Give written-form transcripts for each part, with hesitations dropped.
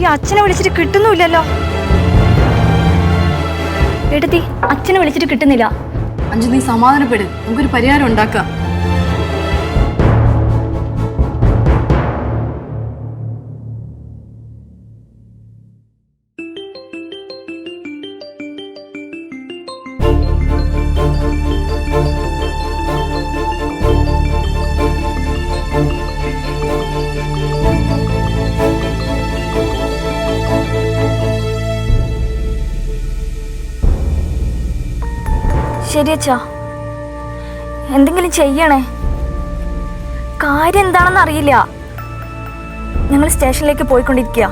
ഈ അച്ഛനെ വിളിച്ചിട്ട് കിട്ടുന്നുമില്ലല്ലോ. എടുത്തി, അച്ഛനെ വിളിച്ചിട്ട് കിട്ടുന്നില്ല. അഞ്ജു, നീ സമാധാനപ്പെട്, നമുക്കൊരു പരിഹാരം ഉണ്ടാക്കാം. ശരി അച്ഛാ, എന്തെങ്കിലും ചെയ്യണേ. കാര്യം എന്താണെന്ന് അറിയില്ല. ഞങ്ങൾ സ്റ്റേഷനിലേക്ക് പോയിക്കൊണ്ടിരിക്കുക.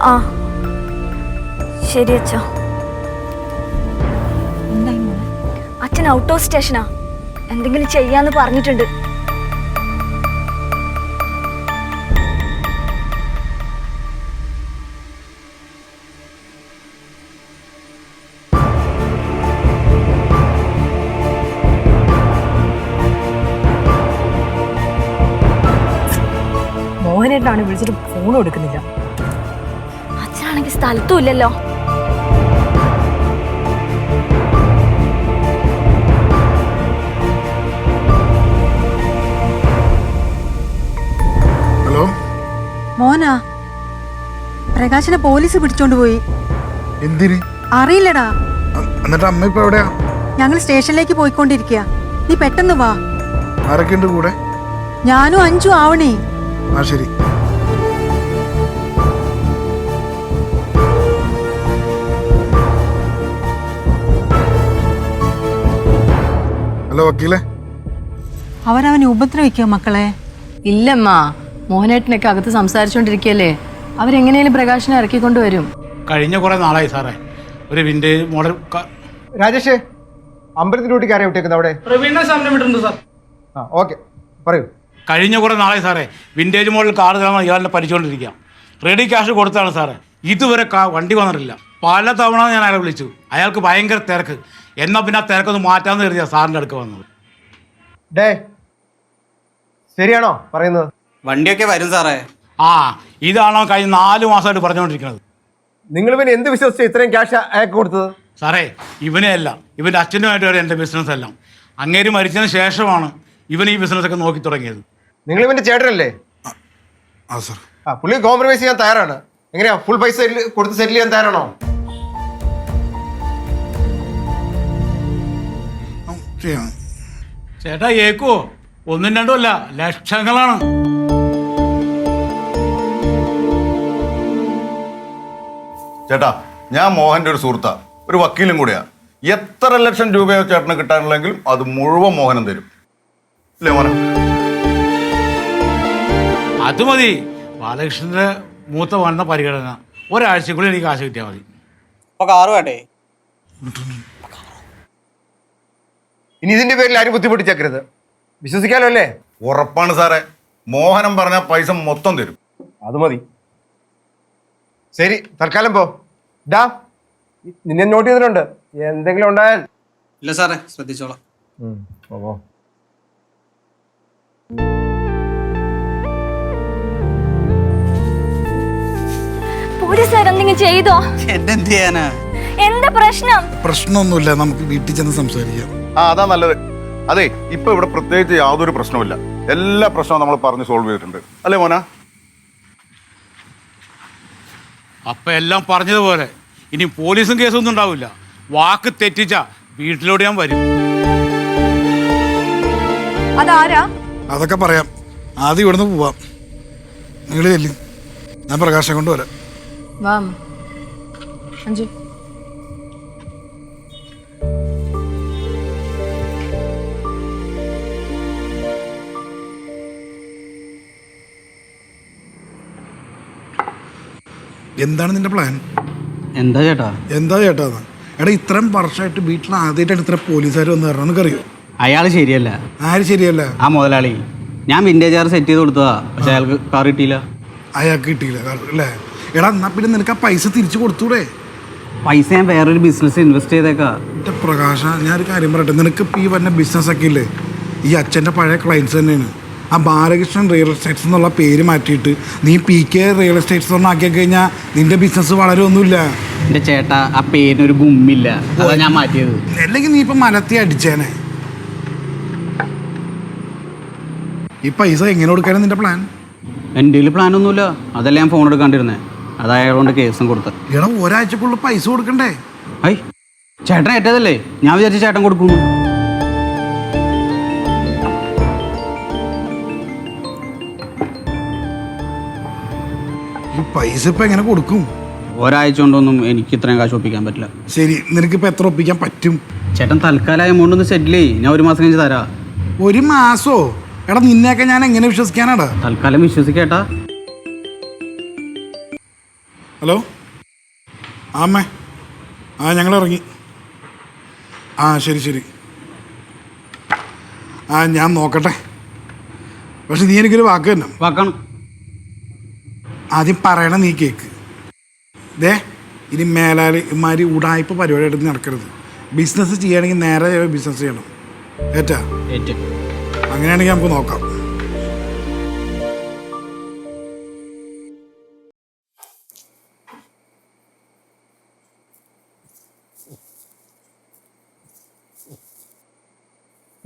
ആ ശരി അച്ഛാ. അച്ഛൻ ഔട്ട് ഓഫ് സ്റ്റേഷനാ. എന്തെങ്കിലും ചെയ്യാന്ന് പറഞ്ഞിട്ടുണ്ട്. മോഹനേട്ടനാണ് വിളിച്ചിട്ട് ഫോൺ എടുക്കുന്നില്ല. അച്ഛനാണെങ്കിൽ സ്ഥലത്തും ഇല്ലല്ലോ. ഹലോ മോനാ, പ്രകാശിനെ പോലീസ് പിടിച്ചോണ്ട് പോയി. എന്തിന്? അറിയില്ലടാ. എന്നിട്ട് അമ്മ ഇപ്പൊ എവിടെയാ? ഞങ്ങൾ സ്റ്റേഷനിലേക്ക് പോയിക്കൊണ്ടിരിക്കുക. നീ പെട്ടെന്ന് വാ. ആരൊക്കെ ഉണ്ട് കൂടെ? ഞാനും അഞ്ചു ആവണേ. ആ ശരി. ഹലോ വക്കീലെ. അവരവനെ ഉപദ്രവിക്കുക മക്കളെ. ഇല്ലമ്മ, മോഹനേട്ടനൊക്കെ അകത്ത് സംസാരിച്ചോണ്ടിരിക്കല്ലേ. അവരെങ്ങനെയും പ്രകാശിനെ ഇറക്കിക്കൊണ്ടുവരും. കഴിഞ്ഞ കുറെ നാളായി സാറേ ഒരു വിന്റേജ് മോഡൽ. രാജേഷ്, അമ്പലത്തിൽ ഡ്യൂട്ടിക്ക് ആരെയും വിട്ടേക്കുന്നത് അവിടെ? സാർ. ആ ഓക്കെ, പറയൂ. കഴിഞ്ഞ കുറെ നാളായി സാറേ വിന്റേജ് മോഡൽ കാർ തരാൻ ഇയാളിനെ പരിച്ചുകൊണ്ടിരിക്കുക. റെഡി ക്യാഷ് കൊടുത്താണ് സാറേ. ഇതുവരെ വണ്ടി വന്നിട്ടില്ല. പല തവണ ഞാൻ അയാളെ വിളിച്ചു. അയാൾക്ക് ഭയങ്കര തിരക്ക്. എന്നാൽ പിന്നെ ആ തിരക്കൊന്ന് മാറ്റാമെന്ന് കരുതിയാ സാറിൻ്റെ അടുക്ക് വന്നത്. ഡേ, ശരിയാണോ പറയുന്നത്? വണ്ടിയൊക്കെ വരും സാറേ. ആ ഇതാണോ കഴിഞ്ഞ 4 മാസമായിട്ട് പറഞ്ഞുകൊണ്ടിരിക്കുന്നത്. നിങ്ങൾ പിന്നെ എന്ത് വിശ്വസിച്ച് ഇത്രയും ക്യാഷ് അയാൾക്ക് കൊടുത്തത്? സാറേ ഇവനെയല്ല, ഇവൻ്റെ അച്ഛനുമായിട്ട് വരെ എൻ്റെ ബിസിനസ് എല്ലാം. അങ്ങേര് മരിച്ചതിന് ശേഷമാണ് ഇവൻ ഈ ബിസിനസ്സൊക്കെ നോക്കി തുടങ്ങിയത്. നിങ്ങൾ ഇവന്റെ ചേട്ടനല്ലേ? ആ സാർ. ആ പുള്ളി കോംപ്രമൈസ് ചെയ്യാൻ തയ്യാറാണ്. എങ്ങനെയാ, ഫുൾ പൈസ കൊടുത്ത് സെറ്റിൽ ചെയ്യാൻ തയ്യാറാണോ? ചെയ്യാം. ചേട്ടാ ഏക്കോ, 1ഉം 2ഉം അല്ല, ലക്ഷങ്ങളാണ്. ചേട്ടാ, ഞാൻ മോഹൻ്റെ ഒരു സുഹൃത്താ, ഒരു വക്കീലും കൂടെയാ. എത്ര ലക്ഷം രൂപയോ ചേട്ടന് കിട്ടാനുള്ളെങ്കിലും അത് മുഴുവൻ മോഹനം തരും. അല്ലേ മോഹൻ? അത് മതി. ബാലകൃഷ്ണന്റെ മൂത്ത വന്ന പരിഗണന. ഒരാഴ്ചക്കുള്ളിൽ എനിക്ക് കാശ് കിട്ടിയാൽ മതി. അപ്പൊ കാറ് വേണ്ടേ? ഇനി ഇതിന്റെ പേരിൽ ആരും ബുദ്ധിമുട്ടിച്ചേക്കരുത്. വിശ്വസിക്കാലോ അല്ലേ? ഉറപ്പാണ് സാറേ. മോഹനം പറഞ്ഞ പൈസ മൊത്തം തരും. അത് മതി. ശരി, തൽക്കാലം പോ. ഡാ, നിന്നെ നോട്ട് ചെയ്തിട്ടുണ്ട്. എന്തെങ്കിലും ഉണ്ടായാൽ. ഇല്ല സാറേ, ശ്രദ്ധിച്ചോളാം. പോലീസുകാർ എന്തെങ്കിലും ചെയ്തോ? എന്ത് ചെയ്യാനാ? എന്താ പ്രശ്നം? പ്രശ്നമൊന്നുമില്ല, നമുക്ക് വീട്ടിൽ ചെന്ന് സംസാരിക്കാം. ആ അതാ നല്ലത്. അതെ, ഇപ്പൊ ഇവിടെ പ്രത്യേകിച്ച് യാതൊരു പ്രശ്നവുമില്ല. എല്ലാ പ്രശ്നവും നമ്മൾ പറഞ്ഞ് സോൾവ് ചെയ്തിട്ടുണ്ട്. അല്ലേ മോന? അപ്പൊ എല്ലാം പറഞ്ഞതുപോലെ ഇനി പോലീസും കേസൊന്നും ഉണ്ടാവില്ല. വാക്ക് തെറ്റിച്ച വീട്ടിലോട്ട് ഞാൻ വരും. അതാരാ? അതൊക്കെ പറയാം. ആദ്യം ഇവിടുന്ന് പോവാം. നിങ്ങൾ ചെല്ലി, ഞാൻ പ്രകാശം കൊണ്ട് വരാം. വാ അഞ്ജു. എന്താണ് നിന്റെ പ്ലാൻ? എന്താ ചേട്ടാ? എന്താ ചേട്ടാ? എടാ, ഇത്രയും വർഷമായിട്ട് വീട്ടിൽ ആദ്യമായിട്ടാണ് ഇത്ര പോലീസുകാർ വന്ന് പറഞ്ഞാൽ നിനക്കറിയോ? അയാൾ ശരിയല്ല. ആര് ശരിയല്ല? ആ മുതലാളി. ഞാൻ വിന്റേജ് കാർ സെറ്റ് ചെയ്ത് കൊടുത്തതാ, പക്ഷെ അയാൾക്ക് കാർ കിട്ടിയില്ല. അയാൾക്ക് കിട്ടിയില്ല അല്ലേ? എടാ, എന്നാ പിന്നെ നിനക്ക് ആ പൈസ തിരിച്ചു കൊടുത്തൂടെ? പൈസ ഞാൻ വേറൊരു ബിസിനസ് ഇൻവെസ്റ്റ് ചെയ്തേക്കാം. എൻ്റെ പ്രകാശ, ഞാനൊരു കാര്യം പറയട്ടെ. നിനക്ക് ഇപ്പോൾ ഈ വന്ന ബിസിനസ്സൊക്കെ ഇല്ലേ, ഈ അച്ഛൻ്റെ പഴയ ക്ലയൻസ് തന്നെയാണ്. ആ ബാലകൃഷ്ണൻ റിയൽ എസ്റ്റേറ്റ്സ് എന്നുള്ള പേര് മാറ്റിയിട്ട് നീ PK റിയൽ എസ്റ്റേറ്റ്സ് എന്ന് ആക്കി കഴിഞ്ഞാൽ നിന്റെ ബിസിനസ് വളരെയൊന്നുമില്ല. എൻ്റെ ചേട്ടാ ആ പേരിനൊരു ഗുമ്മില്ല, അതാ ഞാൻ മാറ്റിയത്. അല്ലെങ്കിൽ നീ ഇപ്പം മലത്തി അടിച്ചേനെ. ഈ പൈസ എങ്ങനെ കൊടുക്കാനും നിന്റെ പ്ലാൻ? എൻ്റെ കയ്യിൽ പ്ലാനൊന്നുമില്ല, അതല്ല ഞാൻ ഫോൺ എടുക്കാണ്ടിരുന്നേ. അത് അയാളോണ്ട് കേസും കൊടുത്തത്. എടാ ഒരാഴ്ചക്കുള്ളിൽ പൈസ കൊടുക്കണ്ടേ? ഐ ചേട്ടൻ ഏറ്റതല്ലേ, ഞാൻ വിചാരിച്ച ചേട്ടൻ കൊടുക്കുന്നു. ഈ പൈസ ഇപ്പം എങ്ങനെ കൊടുക്കും? ഒരാഴ്ച കൊണ്ടൊന്നും എനിക്ക് ഇത്രയും കാശ് ഒപ്പിക്കാൻ പറ്റില്ല. ശരി, നിനക്കിപ്പോൾ എത്ര ഒപ്പിക്കാൻ പറ്റും? ചേട്ടൻ തൽക്കാലം എമൗണ്ട് ഒന്ന് സെറ്റിൽ ചെയ്യ്, ഞാൻ 1 മാസം കഴിഞ്ഞ് തരാം. 1 മാസോ? എടാ നിന്നെയൊക്കെ ഞാൻ എങ്ങനെ വിശ്വസിക്കാനാടാ? തൽക്കാലം വിശ്വസിക്കേട്ടാ. ഹലോ അമ്മേ, ഞങ്ങൾ ഇറങ്ങി. ശരി. ഞാൻ നോക്കട്ടെ. പക്ഷെ നീ എനിക്കൊരു വാക്ക് തന്നെ. വാക്കണം. ആദ്യം പറയണ നീ കേക്ക്. ഇനി മേലാൽ ഇമാതിരി ഉടായ്പ പരിപാടിയായിട്ട് നടക്കരുത്. ബിസിനസ് ചെയ്യുകയാണെങ്കിൽ നേരെ ബിസിനസ് ചെയ്യണം. ഏറ്റാ? അങ്ങനെയാണെങ്കിൽ നമുക്ക് നോക്കാം.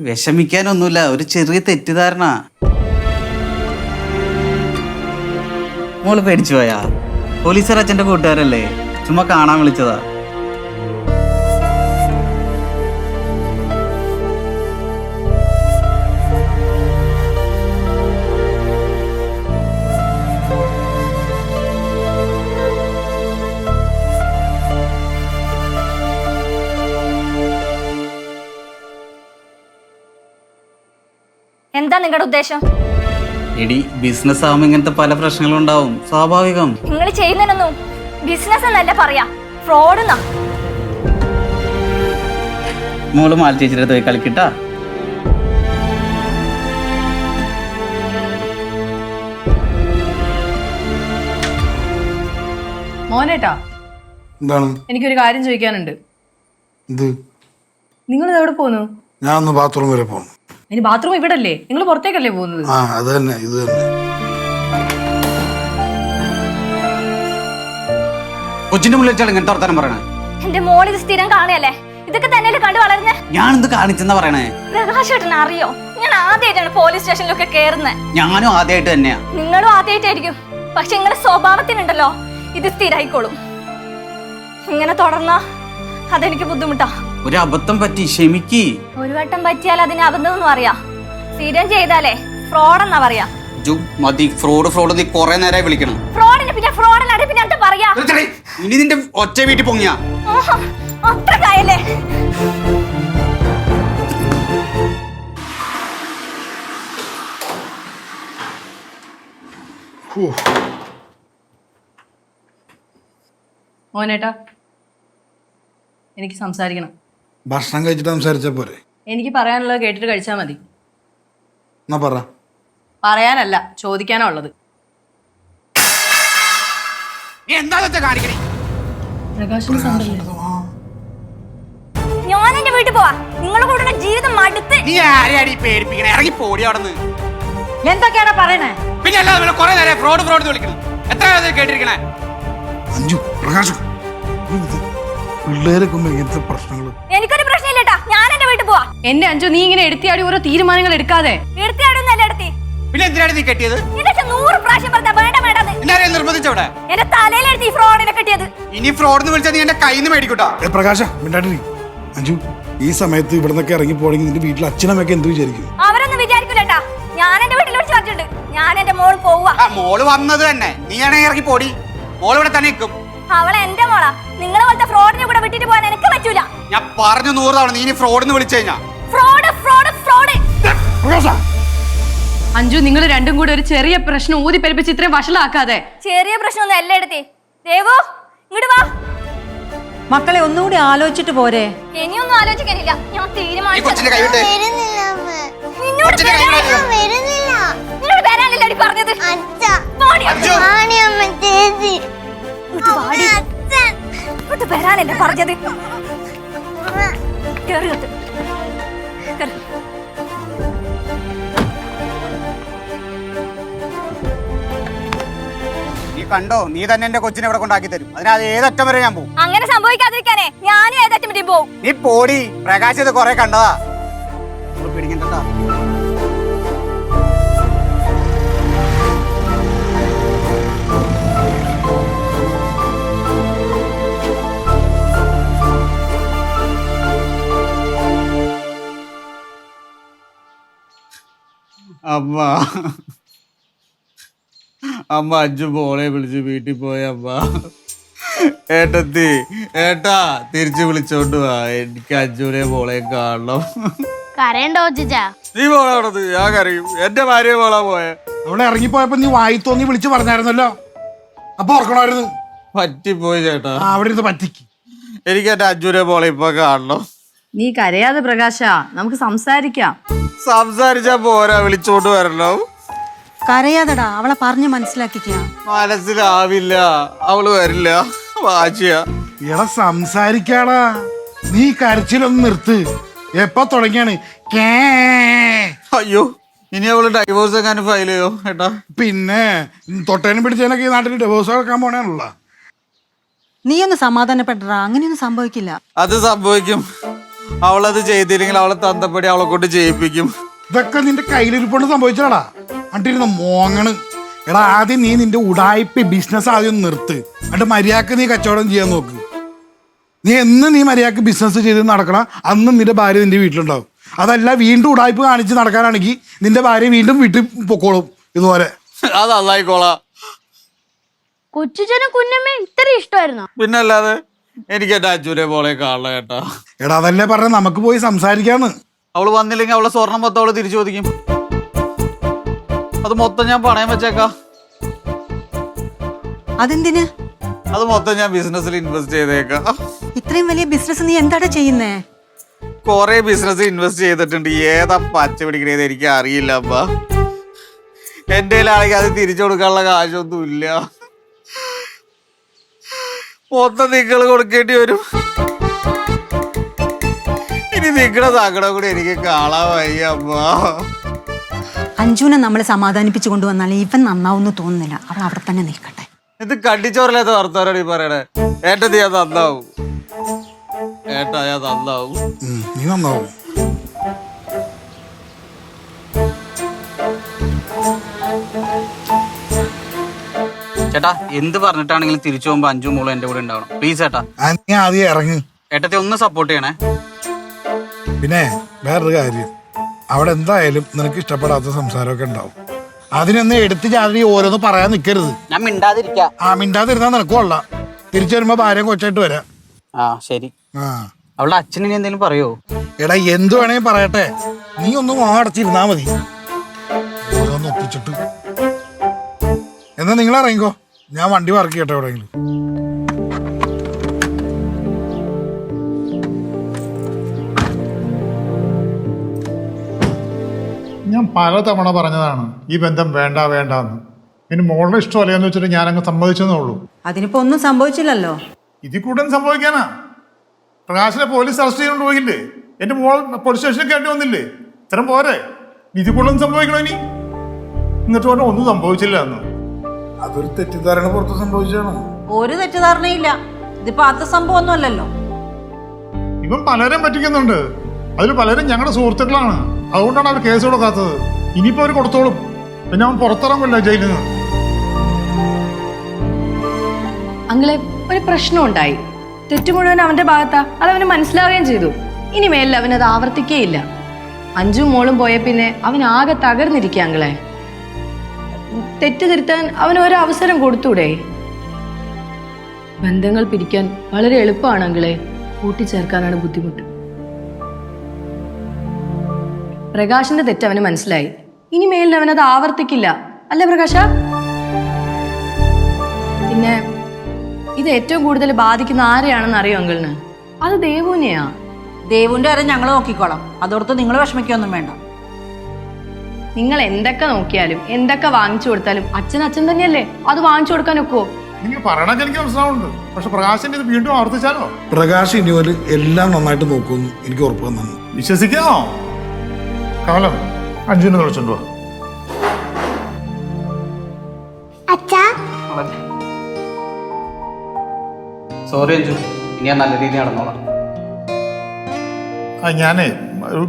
വിഷമിക്കാനൊന്നുമില്ല, ഒരു ചെറിയ തെറ്റിദ്ധാരണ. മോള് പേടിച്ചു പോയാ? പോലീസുകാർ അച്ഛൻ്റെ കൂട്ടുകാരല്ലേ, ചുമ്മാ കാണാൻ വിളിച്ചതാ. എന്താ നിങ്ങളുടെ ഉദ്ദേശം? എടി, ബിസിനസ് ആവുമ്പോ ഇങ്ങനത്തെ പല പ്രശ്നങ്ങളും ഉണ്ടാവും, സ്വാഭാവികം. നിങ്ങൾ ചെയ്യുന്നതിനൊന്നും ബിസിനസ് എന്നല്ല പറയാ, ഫ്രോഡ് എന്നാ. മോള് മാല ചേച്ചിയുടെ പോയി കളിക്കിട്ടാ. മോനേട്ടാ, എന്താണ്? എനിക്കൊരു കാര്യം ചോദിക്കാനുണ്ട്. ഇത് നിങ്ങൾ എവിടെ പോന്നു? ഞാൻ ഒന്ന് ബാത്റൂം വരെ പോകണം. ഇനി ബാത്റൂം ഇവിടെ അല്ലേ? നിങ്ങൾ പുറത്തേക്കല്ലേ പോകുന്നത്? അത് തന്നെ, ഇത് തന്നെ. കൊച്ചിന്റെ മുന്നിൽ വെച്ചാൽ ഇങ്ങനത്തെ വർത്താനം പറയണേ. എന്റെ മോൾ ഇത് സ്ഥിരം കാണുകയല്ലേ, ഇതൊക്കെ തന്നെയല്ലേ കണ്ടു വളരുന്നേ. ഞാൻ എന്ത് കാണിച്ചെന്നാ പറയണേ? പ്രകാശ് ഏട്ടന് അറിയോ, ഞാൻ ആദ്യമായിട്ടാണ് പോലീസ് സ്റ്റേഷനിലൊക്കെ കേറുന്നത്. ഞാനും ആദ്യമായിട്ട് തന്നെയാ. നിങ്ങളും ആദ്യമായിട്ടായിരിക്കും, പക്ഷെ നിങ്ങളുടെ സ്വഭാവത്തിനുണ്ടല്ലോ ഇത് സ്ഥിരായിക്കോളും. ഇങ്ങനെ തുടർന്നാ അതെനിക്ക് ബുദ്ധിമുട്ടാ. ഒരു അബദ്ധം പറ്റി, ക്ഷമിക്ക്. ഒരു വട്ടം പറ്റിയാൽ അതിന് അബദ്ധമൊന്നും അറിയാ, സ്ഥിരം ചെയ്താലേ ഫ്രോഡ് എന്നാ പറയാ. മതി, ഫ്രോഡ് നീ കൊറേ നേരമായി വിളിക്കണം. ഫ്രോഡിന് പിന്നെ ഫ്രോഡല്ലാതെ പിന്നെ എന്താ പറയാ? ഇനി നിന്റെ ഒറ്റ വീട്ടിൽ പൊങ്ങിയാ അത്രക്കായല്ലേ? മോനേട്ടാ, എനിക്ക് സംസാരിക്കണം. ഭക്ഷണം കഴിച്ചിട്ട് സംസാരിച്ചാ പോരെ? എനിക്ക് പറയാനുള്ളത് കേട്ടിട്ട് കഴിച്ചാൽ മതി. എന്നാ പറ. പറയാനല്ല, ചോദിക്കാനാ ഉള്ളത്. പ്രകാശിന് സമ്മതമല്ലേ? ഞാൻ എന്റെ വീട്ടിൽ പോവാ. നിങ്ങളുടെ കൂടെ ജീവിതം മടുത്ത്. നീ ആരെയാടി പേടിപ്പിക്കണേ? ഇറങ്ങി പോടി അവിടുന്ന്. എന്തൊക്കെയാണ് പറയണേ? പിന്നെ അല്ലാതെ കൊറേ നേരം ഫ്രോഡ് വിളിക്കണം. എത്ര കേട്ടിരിക്കണേ? അഞ്ജു, പ്രകാശം, പിള്ളേരൊക്കെ ഇങ്ങനത്തെ പ്രശ്നങ്ങൾ. എനിക്കൊരു പ്രശ്നമില്ലട്ടാ, ഞാൻ എന്റെ വീട്ടിൽ പോവാ. എന്റെ അഞ്ചു, നീ ഇങ്ങനെ എടുത്തിയാടി ഓരോ തീരുമാനങ്ങൾ എടുക്കാതെ. എടുത്തിയാടുന്നല്ല എടുത്തി. പിന്നെ എന്തിനാണ് നീ കെട്ടിയത്? 100 പ്രാവശ്യം പറഞ്ഞാ വേണ്ട വേണ്ടത്. എന്നാരെയും നിർബന്ധിച്ചവിടെ? എന്റെ തലയിലെടുത്ത് ഈ ഫ്രോഡിനെ കെട്ടിയത്. ഇനി ഫ്രോഡ് വിളിച്ചാൽ നീ എന്റെ കയ്യിൽ നിന്ന് മേടിക്കൂട്ടാ. പ്രകാശ, മിണ്ടാണ്ടി. അഞ്ജു, ഈ സമയത്ത് ഇവിടെ നിന്നൊക്കെ ഇറങ്ങി പോണെങ്കിൽ നിന്റെ വീട്ടിൽ അച്ഛനമ്മയൊക്കെ എന്ത് വിചാരിക്കും? അവരൊന്നും വിചാരിക്കൂലട്ടാ. ഞാൻ എന്റെ വീട്ടിൽ വിളിച്ചു പറഞ്ഞിട്ടുണ്ട്, ഞാൻ എന്റെ മോൾ പോവാ. മോള് വന്നത് തന്നെ, നീയാണെങ്കിൽ ഇറങ്ങി പോടി. മോള് ഇവിടെ തന്നെ നിൽക്കും. അവളെ എന്റെ മോളാ. നിങ്ങളെ പോലത്തെ ഫ്രോഡിനെ കൂടെ വിട്ടിട്ട് പോകാൻ എനിക്ക് പറ്റൂല. ഞാൻ പറഞ്ഞു 100 തവണ, നീ ഇനി ഫ്രോഡ് വിളിച്ചു കഴിഞ്ഞാ. Fraud fraud fraud. അഞ്ജു, നിങ്ങൾ രണ്ടും കൂടി ഒരു ചെറിയ പ്രശ്നം ഊതി പരിപ്പിച്ച് ഇത്രയും വഷളാക്കാതെ. ചെറിയ പ്രശ്നമൊന്നും അല്ല എടുത്തി. ദേവു, ഇങ്ങോട്ട് വാ. മക്കളെ ഒന്നുകൂടി ആലോചിച്ചിട്ട് പോരെ? ഇനിയൊന്നും ആലോചിക്കാനില്ല, ഞാൻ തീരുമാനിച്ചു. നിന്നോട് വരാനല്ലേ പറഞ്ഞത്? വരാനല്ലേ പറഞ്ഞത്? കണ്ടോ, നീ തന്നെ എന്റെ കൊച്ചിനെ ഇവിടെ കൊണ്ടാക്കി തരും. അതിനത് ഏതറ്റം വരെ ഞാൻ പോകും. അങ്ങനെ സംഭവിക്കാതിരിക്കാനേ ഞാനും ഏതറ്റം പറ്റി പോവും. നീ പോടി. പ്രകാശ് ഇത് കൊറേ കണ്ടതാ. പിടിക്കണ്ടാ. അമ്മ അമ്മ അഞ്ചു മോളെ വിളിച്ച് വീട്ടിൽ പോയ അമ്മ. ഏട്ടത്തി, ഏട്ടാ തിരിച്ചു വിളിച്ചോണ്ട് വാ, എനിക്ക് അഞ്ചുനെ മോളെ കാണണം. കരയണ്ടോ ജിജാ? നീ മോളെ അവിടെ, ഞാൻ കരയും. എന്റെ ഭാര്യ മോളാ പോയെ. അവിടെ ഇറങ്ങിപ്പോയപ്പോ നീ വായി തോന്നി വിളിച്ച് പറഞ്ഞായിരുന്നല്ലോ, അപ്പൊ ഓർക്കണമായിരുന്നു. പറ്റിപ്പോയി ചേട്ടാ, അവിടെ ഇരുന്ന് പറ്റിക്ക്. എനിക്ക് എന്റെ അഞ്ചുനെ മോളെ ഇപ്പൊ കാണണം. നീ കരയാതെ പ്രകാശ, നമുക്ക് സംസാരിക്കാം. സംസാരിച്ചാ പോരാ, വിളിച്ചോണ്ട് വരണം. കരയാതെടാ, അവളെ പറഞ്ഞ് മനസ്സിലാക്കിക്കാം. മനസ്സിലാവില്ല, അവള് വരില്ല. വാശിയാ. എടാ സംസാരിക്കാടാ, നീ കരച്ചിലൊന്ന് നിർത്ത്. എപ്പോ തുടങ്ങിയാണ് കേ? അയ്യോ, ഇനി അവള് ഡൈവോഴ്സ് എങ്ങാനും ഫയൽ ചെയ്യോ ഏട്ടാ? പിന്നെ തൊട്ടേനും പിടിച്ചതിനൊക്കെ ഈ നാട്ടിൽ ഡിവോഴ്സ് എടുക്കാൻ പോണേനുള്ള. നീ ഒന്ന് സമാധാനപ്പെടടാ, അങ്ങനെയൊന്നും സംഭവിക്കില്ല. അത് സംഭവിക്കും. അവളത് ചെയ്തില്ലെങ്കിൽ അവളെ തന്തപ്പടി അവളെ കൊണ്ട് ചെയ്യിപ്പിക്കും. ഇതൊക്കെ നിന്റെ കയ്യിലിരിപ്പോണ്ട് സംഭവിച്ചാടാ. അണ്ടിരുന്ന് മോങ്ങണ്. എടാ ആദ്യം നീ നിന്റെ ഉടായ്പ ബിസിനസ് ആദ്യം നിർത്ത്. എന്നിട്ട് മര്യാദക്ക് നീ കച്ചവടം ചെയ്യാൻ നോക്ക്. നീ മര്യാദക്ക് ബിസിനസ് ചെയ്ത് നടക്കണം, അന്ന് നിന്റെ ഭാര്യ നിന്റെ വീട്ടിലുണ്ടാവും. അതല്ല വീണ്ടും ഉടായ്പ കാണിച്ച് നടക്കാനാണെങ്കിൽ നിന്റെ ഭാര്യ വീണ്ടും വീട്ടിൽ പൊക്കോളും ഇതുപോലെ. അത് നന്നായിക്കോളാ. കൊച്ചുചനും കുഞ്ഞമ്മേ ഇത്ര ഇഷ്ടമായിരുന്നോ? പിന്നല്ലാതെ, എനിക്ക് എന്റെ അച്ഛനെ പോലെ കാണണം കേട്ടാ. എടാ അതല്ലേ പറഞ്ഞ നമുക്ക് പോയി സംസാരിക്കാന്ന്. അവള് വന്നില്ലെങ്കിൽ അവളെ സ്വർണം മൊത്തം അവള് തിരിച്ചു ചോദിക്കും. അത് മൊത്തം ഞാൻ പണയം വെച്ചേക്കാം. അതെന്തിന്? അത് മൊത്തം ഞാൻ ബിസിനസ്സിൽ ഇൻവെസ്റ്റ് ചെയ്തേക്കാം. ഇത്രയും വലിയ ബിസിനസ് നീ എന്താടാ ചെയ്യുന്നേ? കൊറേ ബിസിനസ് ഇൻവെസ്റ്റ് ചെയ്തിട്ടുണ്ട്. ഏതാ പച്ച പിടിക്കണേന്ന് എനിക്ക് അറിയില്ല അമ്മ. എന്റെ കയ്യിലാണെങ്കിൽ അത് തിരിച്ചു കൊടുക്കാനുള്ള കാശൊന്നും ഇല്ല. മൊത്തം നിങ്ങൾ കൊടുക്കേണ്ടി വരും. ഇനി നിങ്ങളുടെ സങ്കടം കൂടി എനിക്ക് കാണാൻ വയ്യ അമ്മ. അഞ്ജുനെ നമ്മൾ സമാധാനിപ്പിച്ചു കൊണ്ടുവന്നാൽ ഇവൻ നന്നാവുന്നു തോന്നുന്നില്ല. അവൾ അവിടെ തന്നെ നിൽക്കട്ടെ. ഇത് കണ്ടിച്ചോറില്ലാത്ത വർത്താനാണ് ഈ പറയണേ. ഏട്ടത് ഞാൻ നന്നാവും. ഏട്ടാ ഞാൻ നന്നാവും. നീ നന്നാവും. ചേട്ടാ, എന്ത് പറഞ്ഞിട്ടാണെങ്കിലും തിരിച്ചു പോകുമ്പോ അഞ്ചു മോളും എന്റെ കൂടെ ഉണ്ടാവണം. പ്ലീസ് ചേട്ടാ. നീ ആദ്യം ഇറങ്ങ്. ഏട്ടത്തെ ഒന്ന് സപ്പോർട്ട് ചെയ്യണേ. പിന്നെ വേറൊരു കാര്യം, അവിടെ എന്തായാലും നിനക്ക് ഇഷ്ടപ്പെടാത്ത സംസാരമൊക്കെ ഉണ്ടാവും. അതിനൊന്ന് എടുത്ത് ചാടി ഓരോന്ന് പറയാൻ നിൽക്കരുത്. ഞാൻ മിണ്ടാതിരിക്കാം. മിണ്ടാതിരുന്നാ നിനക്ക് കൊള്ളാം. തിരിച്ചു വരുമ്പോ ഭാര്യയും കൊച്ചായിട്ട് വരാം. ശരി. ആ അവളുടെ അച്ഛനെ എന്തെങ്കിലും പറയോ? എടാ എന്ത് വേണേ പറയട്ടെ, നീ ഒന്ന് അടച്ചിരുന്നാ മതി. ഓരോന്ന് ഒപ്പിച്ചിട്ട് എന്നാ നിങ്ങൾ ഇറങ്ങിക്കോ, ഞാൻ വണ്ടി വർക്ക് ചെയ്യട്ടെ എവിടെയെങ്കിലും. ഞാൻ പലതവണ പറഞ്ഞതാണ് ഈ ബന്ധം വേണ്ട വേണ്ടെന്ന്. ഇനി മോളുടെ ഇഷ്ടമല്ലെന്ന് വെച്ചിട്ട് ഞാനങ്ങ് സമ്മതിച്ചെന്നേ ഉള്ളൂ. അതിനിപ്പോ ഒന്നും സംഭവിച്ചില്ലല്ലോ. ഇതിൽ കൂടുതൽ സംഭവിക്കാനാ? പ്രകാശിനെ പോലീസ് അറസ്റ്റ് ചെയ്തുകൊണ്ട് പോയില്ലേ? എൻ്റെ മോൾ പോലീസ് സ്റ്റേഷനിൽ കയറ്റി വന്നില്ലേ? ഇത്തരം പോരെ, ഇതിൽ കൂടുതൽ സംഭവിക്കണോ ഇനി? എന്നിട്ട് പറഞ്ഞാൽ ഒന്നും സംഭവിച്ചില്ല എന്ന്. അതൊരു തെറ്റിദ്ധാരണ പുറത്ത് സംഭവിച്ചാണ്. ഒരു തെറ്റിദ്ധാരണയില്ല. ഇതിപ്പോ അത് സംഭവം അല്ലല്ലോ. ഇവൻ പലരും പറ്റിക്കുന്നുണ്ട്. അതിൽ പലരും ഞങ്ങളുടെ സുഹൃത്തുക്കളാണ്. അതുകൊണ്ടാണ് അവർ കേസ് കൊടുക്കാത്തത്. ഇനിയിപ്പോ അവർ കൊടുത്തോളും. പിന്നെ അവൻ പുറത്തിറങ്ങില്ല ജയിലിൽ നിന്ന്. അങ്ങളെ, ഒരു പ്രശ്നം ഉണ്ടായി. തെറ്റു മുഴുവൻ അവന്റെ ഭാഗത്താ. അത് അവന് മനസ്സിലാവുകയും ചെയ്തു. ഇനി മേലിൽ അവനത് ആവർത്തിക്കേയില്ല. അഞ്ചും മോളും പോയ പിന്നെ അവൻ ആകെ തകർന്നിരിക്കുക. അങ്ങളെ, തെറ്റ് തിരുത്താൻ അവന് ഒരു അവസരം കൊടുത്തൂടെ? ബന്ധങ്ങൾ പിരിക്കാൻ വളരെ എളുപ്പമാണ് അങ്ങളെ, കൂട്ടിച്ചേർക്കാനാണ് ബുദ്ധിമുട്ട്. പ്രകാശിന്റെ തെറ്റ് അവന് മനസ്സിലായി. ഇനി മേലിൽ അവനത് ആവർത്തിക്കില്ല. അല്ലേ പ്രകാശ? പിന്നെ ഇത് ഏറ്റവും കൂടുതൽ ബാധിക്കുന്ന ആരെയാണെന്ന് അറിയോ അങ്കിളിന്? അത് ദേവുനെയാ. ദേവുന്റെ കാര്യം ഞങ്ങൾ നോക്കിക്കോളാം. അതോർത്ത് നിങ്ങൾ വിഷമിക്കൊന്നും വേണ്ട. നിങ്ങൾ എന്തൊക്കെ നോക്കിയാലും എന്തൊക്കെ വാങ്ങിച്ചു കൊടുത്താലും അച്ഛൻ തന്നെയല്ലേ. അത് വാങ്ങിച്ചു കൊടുക്കാൻ ഒക്കുവോ? നിങ്ങൾ പറയണൊക്കെ എനിക്ക് മനസ്സിലാവുന്നുണ്ട്. പക്ഷെ പ്രകാശിന്റെ ഇത് വീണ്ടും ആവർത്തിച്ചാലോ? പ്രകാശ് ഇനിയോല് എല്ലാം നന്നായിട്ട് നോക്കുമെന്ന് എനിക്ക് ഉറപ്പ് വന്നു. വിശ്വസിക്കാമോ? കാലം അഞ്ജുനെ വിളിച്ചോണ്ടോ? അച്ഛാ, സോറി അഞ്ജു, ഇനി ഞാൻ നല്ല രീതിയിൽ നടന്നോളാം. ഞാനേ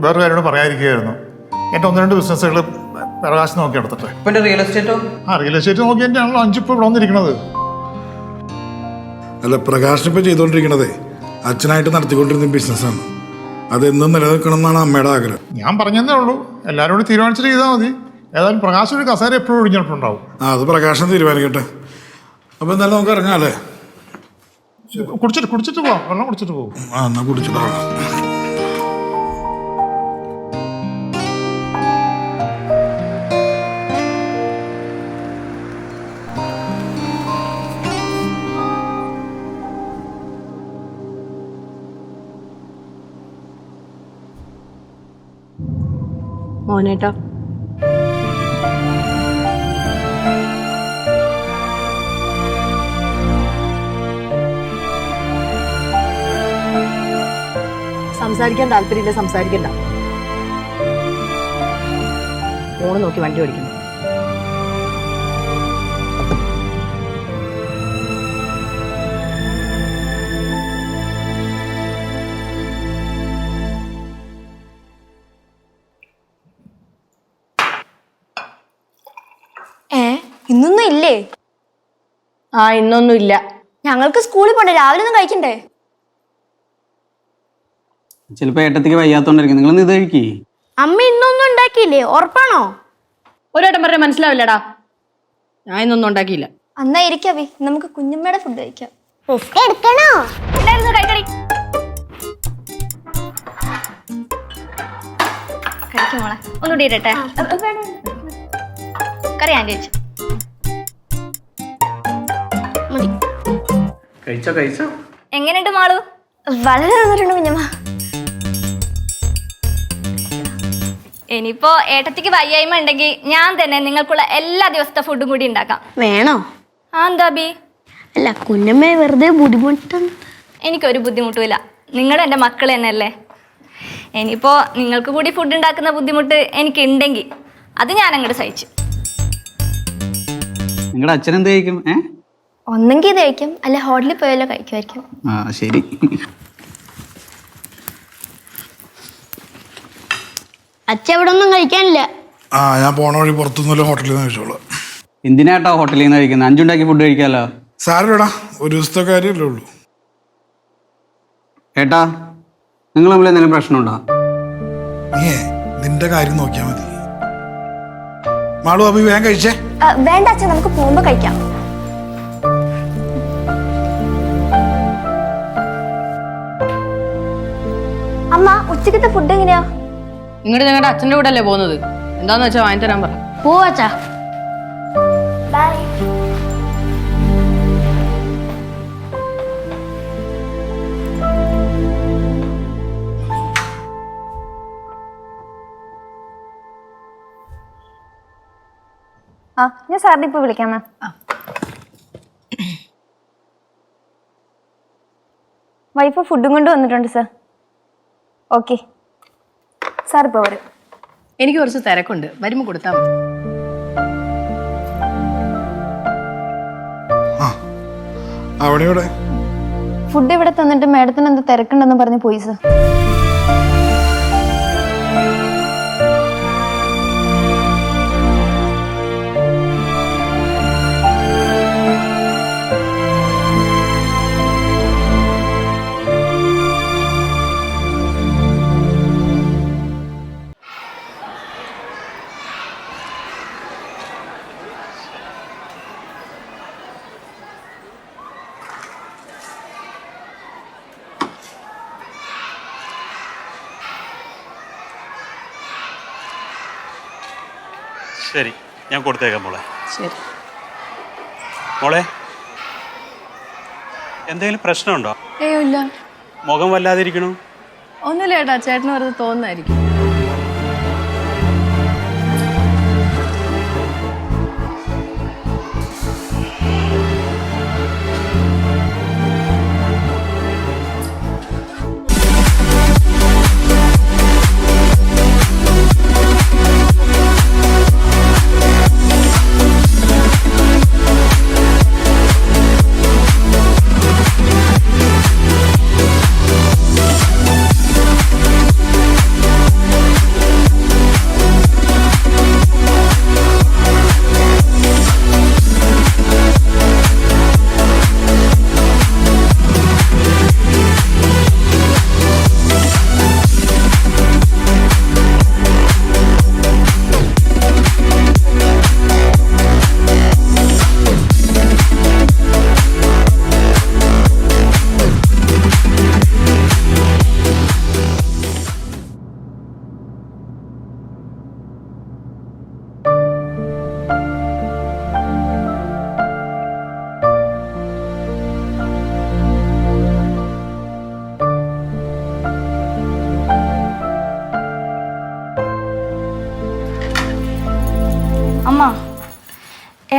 വേറെ കാര്യോട് പറയാതിരിക്കുകയായിരുന്നു. എൻ്റെ 1-2 ബിസിനസ്സുകൾ പ്രകാശ് നോക്കി എടുത്തിട്ടെ. ഇപ്പം എൻ്റെ റിയൽ എസ്റ്റേറ്റോ? റിയൽ എസ്റ്റേറ്റ് നോക്കി എൻ്റെ ആണല്ലോ അഞ്ചു ഇപ്പോൾ ഇവിടെ വന്നിരിക്കണത്. അല്ല, പ്രകാശ് ഇപ്പോൾ ചെയ്തുകൊണ്ടിരിക്കണതേ അച്ഛനായിട്ട് നടത്തിക്കൊണ്ടിരുന്ന ബിസിനസ്സാണ്. അതെന്നും നിലനിൽക്കണം എന്നാണ് അമ്മയുടെ ആഗ്രഹം. ഞാൻ പറഞ്ഞതേ ഉള്ളൂ, എല്ലാവരും കൂടി തീരുമാനിച്ചിട്ട് ചെയ്താൽ മതി. ഏതായാലും പ്രകാശ് ഒരു കസേര എപ്പോഴും ഒഴിഞ്ഞിട്ടുണ്ടാവും. അത് പ്രകാശം തീരുമാനിക്കട്ടെ. അപ്പോൾ എന്തായാലും നമുക്ക് ഇറങ്ങാം അല്ലേ? കുടിച്ചിട്ട് പോവാം, വെള്ളം കുടിച്ചിട്ട് പോകും. എന്നാ കുടിച്ചിട്ട് പോകാം. മോനേട്ടാ, സംസാരിക്കാൻ താല്പര്യമില്ല, സംസാരിക്കണ്ട. ഫോണ് നോക്കി വണ്ടി ഓടിക്കുന്നു. ഇന്നൊന്നും ഇല്ലേ? ഇന്നൊന്നും ഇല്ല. ഞങ്ങൾക്ക് സ്കൂളിൽ പോണ്ടേ, രാവിലെ ഒന്നും കഴിക്കണ്ടേ? ചിലപ്പോൾ ഏട്ടത്തിക്ക് വയ്യാത്തോണ്ടിരിക്കും. നിങ്ങളൊന്ന് ഇത് കഴിക്കേ. അമ്മ ഇന്നൊന്നും ഉണ്ടാക്കിയില്ലേ? ഉറപ്പാണോ? ഒരേട്ടം പറഞ്ഞാൽ മനസ്സിലാവില്ലടാ. ഞാൻ ഇന്നൊന്നും ഉണ്ടാക്കിയില്ല. അന്നാ ഇരിക്കാവേ, നമുക്ക് കുഞ്ഞമ്മയുടെ ഫുഡ് കഴിക്കാം. എടുക്കണോ? കഴിക്കാം മോളെ, ഒന്നുകൂടി ഇരട്ടെ. കറി ഞാൻ കഴിച്ചു. കഴിച്ചോ? എങ്ങനെയുണ്ട് മാളു? വളരെ നന്നായിട്ടുണ്ട് കുഞ്ഞമ്മ. ഇനിയിപ്പോ ഏട്ടത്തിക്ക് വയ്യായ്മ ഉണ്ടെങ്കിൽ ഞാൻ തന്നെ നിങ്ങൾക്കുള്ള എല്ലാ ദിവസത്തെ ഫുഡും കൂടി ഉണ്ടാക്കാം. വേണോ? എന്താ ബി? അല്ല, കുഞ്ഞമ്മയെ വെറുതെ ബുദ്ധിമുട്ടും. എനിക്കൊരു ബുദ്ധിമുട്ടുമില്ല, നിങ്ങളുടെ എൻ്റെ മക്കൾ തന്നെയല്ലേ. ഇനിയിപ്പോ നിങ്ങൾക്ക് കൂടി ഫുഡ് ഉണ്ടാക്കുന്ന ബുദ്ധിമുട്ട് എനിക്കുണ്ടെങ്കിൽ അത് ഞാൻ അങ്ങോട്ട് സഹിച്ചു. നിങ്ങളുടെ അച്ഛൻ എന്ത് കഴിക്കും? ഒന്നെങ്കിൽ ഇത് കഴിക്കും, അല്ല ഹോട്ടലിൽ പോയാലോ കഴിക്കുമായിരിക്കും. ശരി. അച്ഛൻ ഇവിടെ ഒന്നും കഴിക്കാനില്ല. ഞാൻ പോണ വഴി പുറത്തുനിന്നല്ലോ ഹോട്ടലിൽ നിന്ന് കഴിച്ചോളാം. എന്തിനാട്ടോ ഹോട്ടലിൽ നിന്ന് കഴിക്കുന്നത്? അഞ്ചുണ്ടാക്കി ഫുഡ് കഴിക്കാമല്ലോ. സാരമില്ലടാ, ഒരു ദിവസത്തെ കാര്യമല്ലേ ഉള്ളൂ. ഏട്ടാ, നിങ്ങൾ തമ്മിൽ എന്തെങ്കിലും പ്രശ്നമുണ്ടോ? നിന്റെ കാര്യം നോക്കിയാൽ മതി. മാളു, അഭി വേഗം കഴിച്ചേ. വേണ്ട അച്ഛൻ, നമുക്ക് പോകുമ്പോ കഴിക്കാം. അമ്മ, ഉച്ചക്കത്തെ ഫുഡ് എങ്ങനെയാ? നിങ്ങളുടെ അച്ഛൻ്റെ കൂടെ അല്ലേ പോകുന്നത്? എന്താന്ന് വെച്ചാൽ വാങ്ങി തരാൻ പറ. പോവാച്ചാ. ബൈ. ഞാൻ സാറിനെ ഇപ്പൊ വിളിക്കാം മാം. വൈഫ് ഫുഡും കൊണ്ട് വന്നിട്ടുണ്ട് സർ. ഓക്കെ സാർ ഇപ്പോൾ വരും. എനിക്ക് കുറച്ച് തിരക്കുണ്ട്, വരുമ്പോൾ കൊടുത്താൽ മതി. അവിടെ ഫുഡ് ഇവിടെ തന്നിട്ട് മാഡത്തിന് എന്താ തിരക്കുണ്ടെന്ന് പറഞ്ഞ് പോയി സർ. ശരി, ഞാൻ കൊടുത്തേക്കാം മോളെ. ശരി മോളെ, എന്തെങ്കിലും പ്രശ്നമുണ്ടോ? ഇല്ല. മുഖം വല്ലാതിരിക്കണു? ഒന്നുമില്ല ഏട്ടാ, ചേട്ടന് വെറുതെ തോന്നുന്നായിരിക്കും.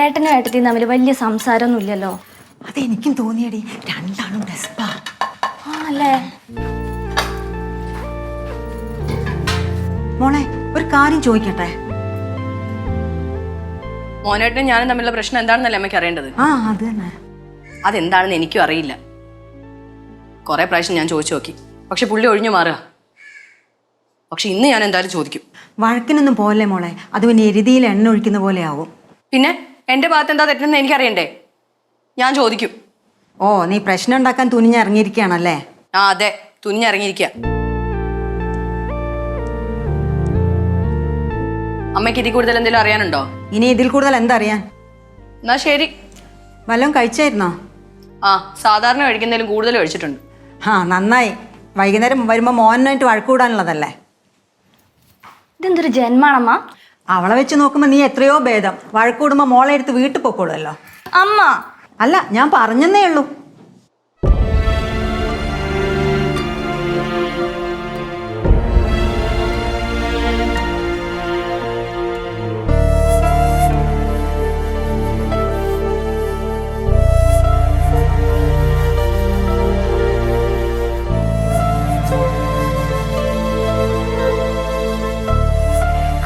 ഏട്ടനും ഏട്ടത്തിയും തമ്മിൽ വലിയ സംസാരമൊന്നും ഇല്ലല്ലോ. അതെനിക്കും തോന്നിയടി, രണ്ടാളും ഡെസ്പാ. ആണല്ലേ? മോളെ ഒരു കാര്യം ചോദിക്കട്ടെ? മോനേട്ടനും ഞാനും തമ്മിലുള്ള പ്രശ്നം എന്താണെന്നല്ലേ അമ്മയ്ക്ക് അറിയേണ്ടത്? ആ അത് തന്നെ. അതെന്താണെന്ന് എനിക്കും അറിയില്ല. കുറെ പ്രാവശ്യം ഞാൻ ചോദിച്ചു നോക്കി, പക്ഷെ പുള്ളി ഒഴിഞ്ഞു മാറുക. പക്ഷെ ഇന്ന് ഞാൻ എന്തായാലും ചോദിക്കും. വഴക്കിനൊന്നും പോലെ മോളെ, അത് പിന്നെ എരുതിയിൽ എണ്ണ ഒഴിക്കുന്ന പോലെ ആവും. പിന്നെ എന്റെ ഭാഗത്ത് എന്താ തെറ്റെന്ന് എനിക്കറിയണ്ടേ? ഞാൻ ചോദിക്കും. ഓ, നീ പ്രശ്നം ഉണ്ടാക്കാൻ തുനിഞ്ഞിറങ്ങിയിരിക്കുകയാണല്ലേ? ആ അതെ, തുനിഞ്ഞിറങ്ങിയിരിക്കുക. അമ്മയ്ക്ക് ഇതിൽ കൂടുതൽ എന്തെങ്കിലും അറിയാനുണ്ടോ? ഇനി ഇതിൽ കൂടുതൽ എന്തറിയാൻ? എന്നാ ശരി. വല്ലതും കഴിച്ചായിരുന്നോ? ആ, സാധാരണ കഴിക്കുന്നതിലും കൂടുതൽ കഴിച്ചിട്ടുണ്ട്. ആ നന്നായി. വൈകുന്നേരം വരുമ്പോൾ മോനായിട്ട് വഴക്കൂടാനുള്ളതല്ലേ? ഇതെന്തൊരു ജന്മാണമ്മ? അവളെ വെച്ച് നോക്കുമ്പോൾ നീ എത്രയോ ഭേദം. വഴക്കൂടുമ്പോൾ മോളെ എടുത്ത് വീട്ടിൽ പൊക്കോളുമല്ലോ. അമ്മ അല്ല, ഞാൻ പറഞ്ഞെന്നേ ഉള്ളൂ.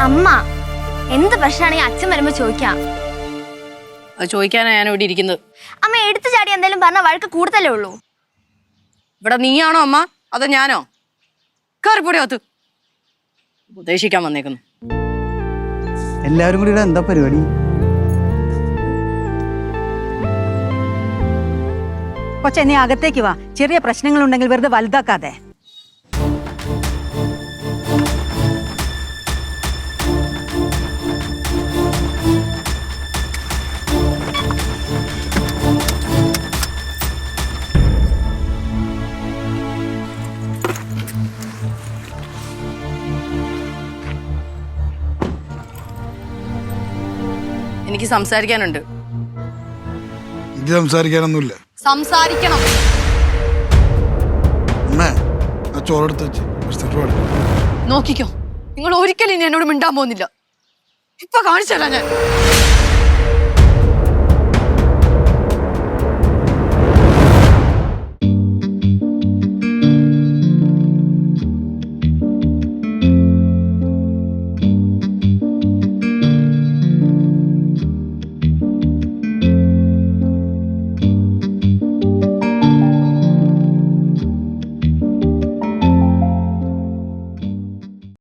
അമ്മ എന്ത് പ്രശ്നമാണെങ്കിൽ അച്ഛൻ വരുമ്പോ ചോദിക്കാം. അത് ചോദിക്കാനാണ് ഞാൻ ഇവിടെ ഇരിക്കുന്നത്. അമ്മ എടുത്തു ചാടി എന്തെങ്കിലും പറഞ്ഞാൽ വഴക്ക് കൂടുതലേ ഉള്ളൂ. ഇവിടെ നീയാണോ അമ്മ, അതോ ഞാനോ? കയറിപ്പൊടിയകത്ത്. ഉപദേശിക്കാൻ വന്നേക്കുന്നു. എല്ലാവരും കൂടി ഇവിടെ എന്താ പരിപാടി? കൊച്ചെ, നീ അകത്തേക്ക് വാ. ചെറിയ പ്രശ്നങ്ങളുണ്ടെങ്കിൽ വെറുതെ വലുതാക്കാതെ. എനിക്ക് സംസാരിക്കാനുണ്ട്. എനിക്ക് സംസാരിക്കാനൊന്നുമില്ല. സംസാരിക്കണം. അമ്മേ, ആ ചോറെടുത്ത് വെച്ച് നോക്കിക്കോ, നിങ്ങൾ ഒരിക്കലും ഇനി എന്നോട് മിണ്ടാൻ പോകുന്നില്ല. ഇപ്പൊ കാണിച്ചല്ല ഞാൻ.